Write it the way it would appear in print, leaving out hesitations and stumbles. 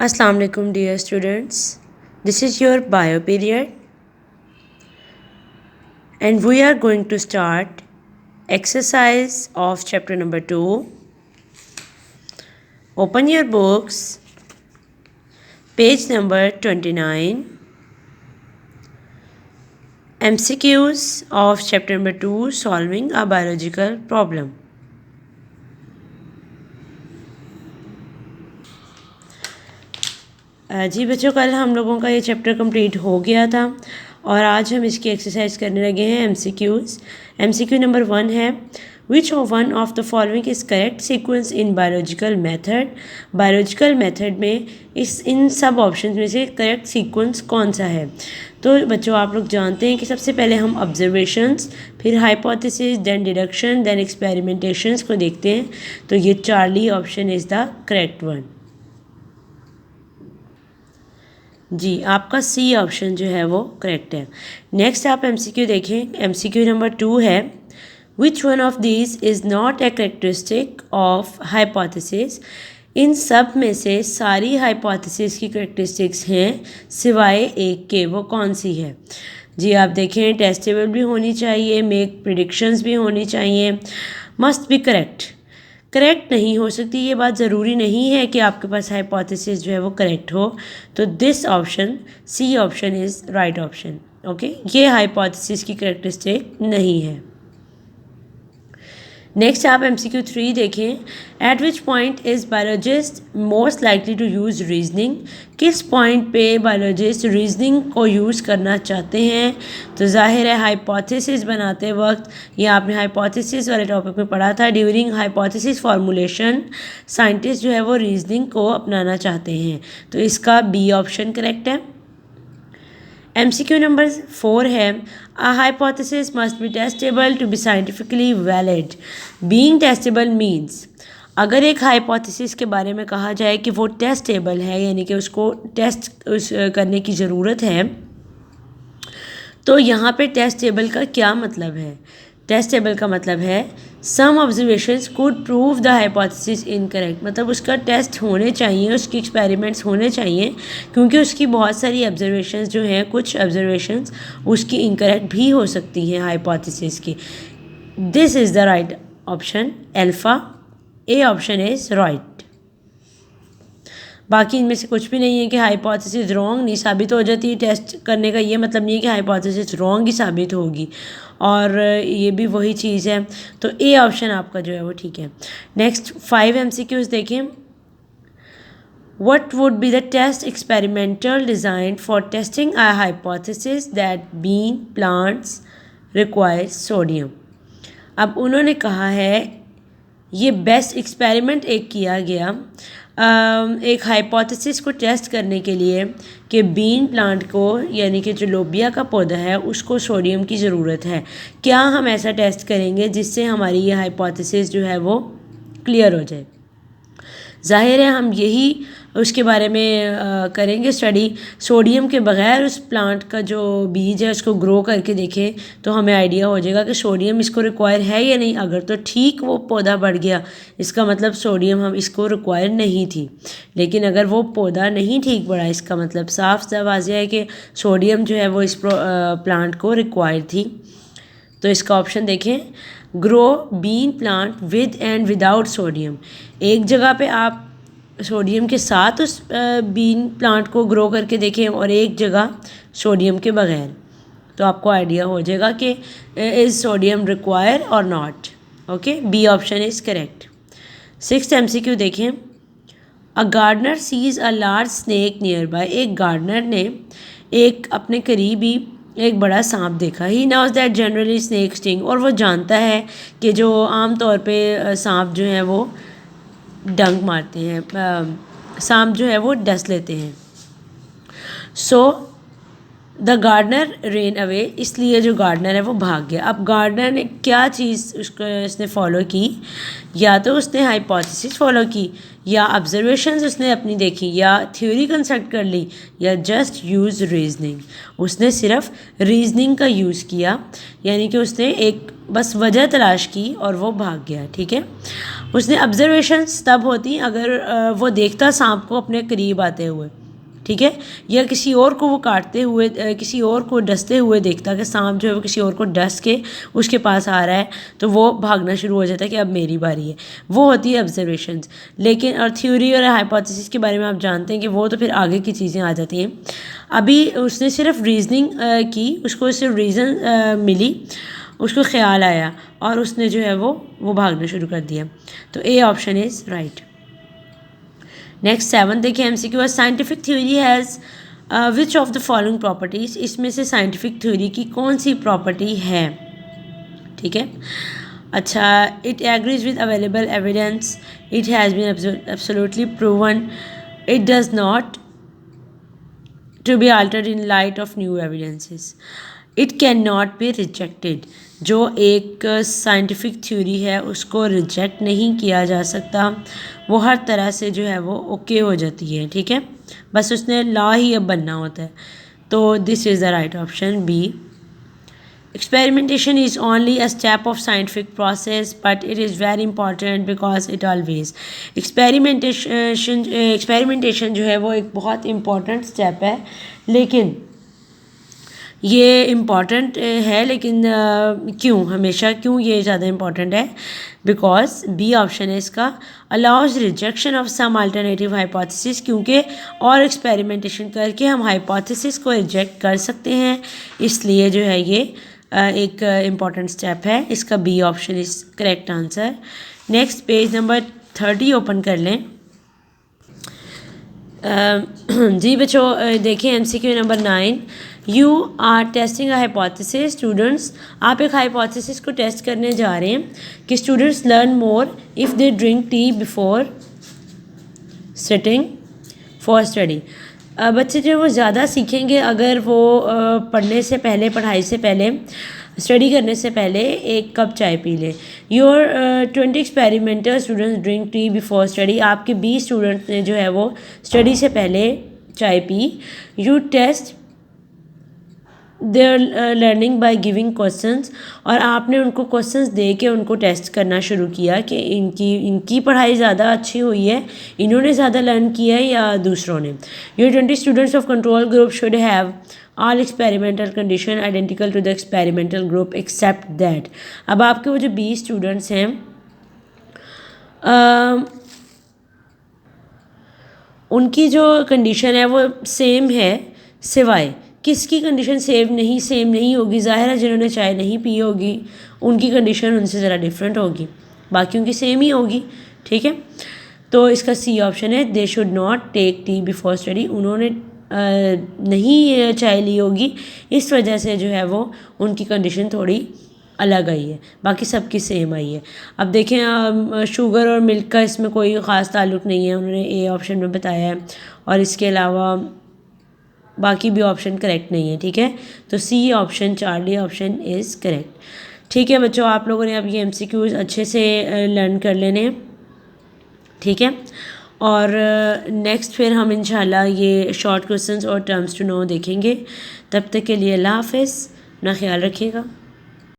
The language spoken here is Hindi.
Assalamu alaikum dear students. This is your bio period and we are going to start exercise of chapter number 2. Open your books, page number 29. MCQs of chapter number 2, solving a biological problem. जी बच्चों, कल हम लोगों का ये चैप्टर कंप्लीट हो गया था और आज हम इसकी एक्सरसाइज करने लगे हैं MCQs. MCQ नंबर 1 है, which one of the following is correct sequence in biological method. Biological method में इन सब ऑप्शन में से करेक्ट सीक्वेंस कौन सा है. तो बच्चों, आप लोग जानते हैं कि सबसे पहले हम ऑब्जर्वेशंस, फिर hypothesis, then deduction, then experimentations को देखते हैं. तो ये Charlie option is the correct one. जी, आपका सी ऑप्शन जो है वो करेक्ट है. नेक्स्ट आप MCQ देखें. MCQ नंबर 2 है, which one of these is not a characteristic of hypothesis. इन सब में से सारी हाइपोथेसिस की करेक्टरिस्टिक्स हैं सिवाय एक के. वो कौन सी है? जी आप देखें, टेस्टेबल भी होनी चाहिए, मेक प्रिडिक्शंस भी होनी चाहिए, मस्ट बी करेक्ट. करेक्ट नहीं हो सकती, ये बात ज़रूरी नहीं है कि आपके पास हाइपोथेसिस जो है वो करेक्ट हो. तो this option, C option is right option. Okay, ये हाइपोथेसिस की करेक्टरिस्टिक नहीं है. नेक्स्ट आप MCQ 3 देखें. At which point is biologist most likely to use reasoning. किस पॉइंट पे बायोलॉजिस्ट रीजनिंग को यूज़ करना चाहते हैं? तो जाहिर है हाइपोथेसिस बनाते वक्त, ये आपने हाइपोथेसिस वाले टॉपिक में पढ़ा था, ड्यूरिंग हाइपोथेसिस फार्मूलेशन साइंटिस्ट जो है वो रीजनिंग को अपनाना चाहते हैं. तो इसका बी ऑप्शन करेक्ट है. MCQ नंबर 4 है, a hypothesis must be testable to be scientifically valid. Being testable means, अगर एक हाइपोथेसिस के बारे में कहा जाए कि वो टेस्टेबल है, यानी कि उसको टेस्ट करने की ज़रूरत है, तो यहाँ पे टेस्टेबल का क्या मतलब है? टेस्टेबल का मतलब है some observations could prove the hypothesis incorrect. मतलब उसका टेस्ट होने चाहिए, उसकी एक्सपेरिमेंट्स होने चाहिए, क्योंकि उसकी बहुत सारी ऑब्जर्वेशंस जो हैं, कुछ ऑब्जर्वेशंस उसकी इनकरेक्ट भी हो सकती हैं हाइपोथेसिस की. This is the right option, alpha. A option is right. बाकी इनमें से कुछ भी नहीं है कि हाइपोथेसिस रॉन्ग नहीं साबित हो जाती. टेस्ट करने का ये मतलब नहीं है कि हाइपोथेसिस रॉन्ग ही साबित होगी, और ये भी वही चीज़ है. तो ए ऑप्शन आपका जो है वो ठीक है. नेक्स्ट 5 MCQs देखें. What would be the test experimental designed for testing a hypothesis that bean plants require sodium. अब उन्होंने कहा है, ये बेस्ट एक्सपेरिमेंट एक किया गया एक हाइपोथेसिस को टेस्ट करने के लिए कि बीन प्लांट को, यानी कि जो लोबिया का पौधा है, उसको सोडियम की ज़रूरत है. क्या हम ऐसा टेस्ट करेंगे जिससे हमारी ये हाइपोथेसिस जो है वो क्लियर हो जाए? जाहिर है हम यही उसके बारे में करेंगे स्टडी. सोडियम के बग़ैर उस प्लांट का जो बीज है उसको ग्रो करके देखें तो हमें आइडिया हो जाएगा कि सोडियम इसको रिक्वायर है या नहीं. अगर तो ठीक वो पौधा बढ़ गया, इसका मतलब सोडियम हम इसको रिक्वायर नहीं थी. लेकिन अगर वो पौधा नहीं ठीक बढ़ा, इसका मतलब साफ साफ वाज़ेह है कि सोडियम जो है वो इस प्लांट को रिक्वायर थी. तो इसका ऑप्शन देखें, grow bean plant with and without sodium. एक जगह पे आप सोडियम के साथ उस बीन प्लांट को ग्रो करके देखें और एक जगह सोडियम के बगैर, तो आपको आइडिया हो जाएगा कि इज़ सोडियम रिक्वायर और not. Okay, B option is correct. 6th MCQ देखें. A gardener sees a large snake nearby. एक गार्डनर ने एक अपने करीब ही एक बड़ा सांप देखा. He knows that generally snake sting. और वो जानता है कि जो आम तौर पे सांप जो हैं वो डंक मारते हैं, सांप जो है वो डस लेते हैं. So the gardener ran away. इसलिए जो गार्डनर है वो भाग गया. अब गार्डनर ने क्या चीज़ उसने फॉलो की? या तो उसने हाइपोथेसिस फॉलो की, या ऑब्जर्वेशंस उसने अपनी देखी, या थ्योरी कंस्ट्रक्ट कर ली, या जस्ट यूज़ रीजनिंग. उसने सिर्फ रीजनिंग का यूज़ किया, यानी कि उसने एक बस वजह तलाश की और वो भाग गया. ठीक है. उसने ऑब्जर्वेशंस तब होती अगर वो देखता सांप को अपने करीब आते हुए, ठीक है, या किसी और को वो काटते हुए, किसी और को डसते हुए देखता कि सांप जो है वो किसी और को डस के उसके पास आ रहा है, तो वो भागना शुरू हो जाता है कि अब मेरी बारी है। वो होती है ऑब्जर्वेशंस। लेकिन और थ्योरी और हाइपोथेसिस के बारे में आप जानते हैं कि वो तो फिर आगे की चीज़ें आ जाती हैं। अभी उसने सिर्फ रीजनिंग की, उसको सिर्फ रीज़न मिली, उसको ख्याल आया और उसने जो है वो भागना शुरू कर दिया। तो A option is right. Next 7 देखिए MCQ. Scientific theory has which of the following properties, इसमें से साइंटिफिक थ्योरी की कौन सी प्रॉपर्टी है, ठीक है। अच्छा, it agrees with available evidence, it has been absolutely proven, it does not to be altered in light of new evidences, it can not be rejected. जो एक साइंटिफिक थ्योरी है उसको रिजेक्ट नहीं किया जा सकता, वो हर तरह से जो है वो ओके हो जाती है, ठीक है, बस उसने लॉ ही अब बनना होता है। तो this is the right option B. Experimentation is only a step of scientific process, but it is very important because it always experimentation जो है वो एक बहुत important step है, लेकिन ये इम्पॉर्टेंट है, लेकिन क्यों हमेशा, क्यों ये ज़्यादा इम्पॉर्टेंट है, बिकॉज बी ऑप्शन है इसका, allows rejection of some alternative hypothesis, क्योंकि और एक्सपेरिमेंटेशन करके हम हाइपोथेसिस को रिजेक्ट कर सकते हैं, इसलिए जो है ये एक इम्पॉर्टेंट स्टेप है। इसका B option is correct answer. Next page number 30 open कर लें। जी बच्चों देखिए MCQ number 9, you are testing a hypothesis. Students, आप एक हाइपोथेसिस को टेस्ट करने जा रहे हैं कि students learn more if they drink tea before sitting for study. बच्चे जो वो ज़्यादा सीखेंगे अगर वो पढ़ने से पहले, पढ़ाई से पहले, स्टडी करने से पहले एक कप चाय पी लें। Your 20 experimental students drink tea before study. आपके 20 स्टूडेंट्स ने जो है वो स्टडी से पहले चाय पी। You test their learning by giving questions, और आपने उनको क्वेश्चंस दे के उनको टेस्ट करना शुरू किया कि इनकी पढ़ाई ज़्यादा अच्छी हुई है, इन्होंने ज़्यादा लर्न किया है या दूसरों ने। Your 20 students of control group should have all experimental condition identical to the experimental group except that. अब आपके वो जो 20 स्टूडेंट्स हैं उनकी जो कंडीशन है वो सेम है, सिवाय किसकी कंडीशन सेम नहीं होगी। ज़ाहिर है जिन्होंने चाय नहीं पी होगी उनकी कंडीशन उनसे ज़रा डिफरेंट होगी, बाकियों की सेम ही होगी, ठीक है। तो इसका सी ऑप्शन है, they should not take tea before study. उन्होंने नहीं चाय ली होगी, इस वजह से जो है वो उनकी कंडीशन थोड़ी अलग आई है, बाकी सबकी सेम आई है। अब देखें शुगर और मिल्क का इसमें कोई ख़ास ताल्लुक़ नहीं है, उन्होंने ए ऑप्शन में बताया है, और इसके अलावा बाकी भी ऑप्शन करेक्ट नहीं है, ठीक है। तो C option, Charlie option is correct, ठीक है बच्चों। आप लोगों ने अब ये एमसीक्यूज़ अच्छे से लर्न कर लेने हैं, ठीक है। और नेक्स्ट फिर हम इंशाल्लाह ये शॉर्ट क्वेश्चंस और टर्म्स टू नो देखेंगे। तब तक के लिए अल्लाह हाफ़िज़, अपना ख्याल रखिएगा।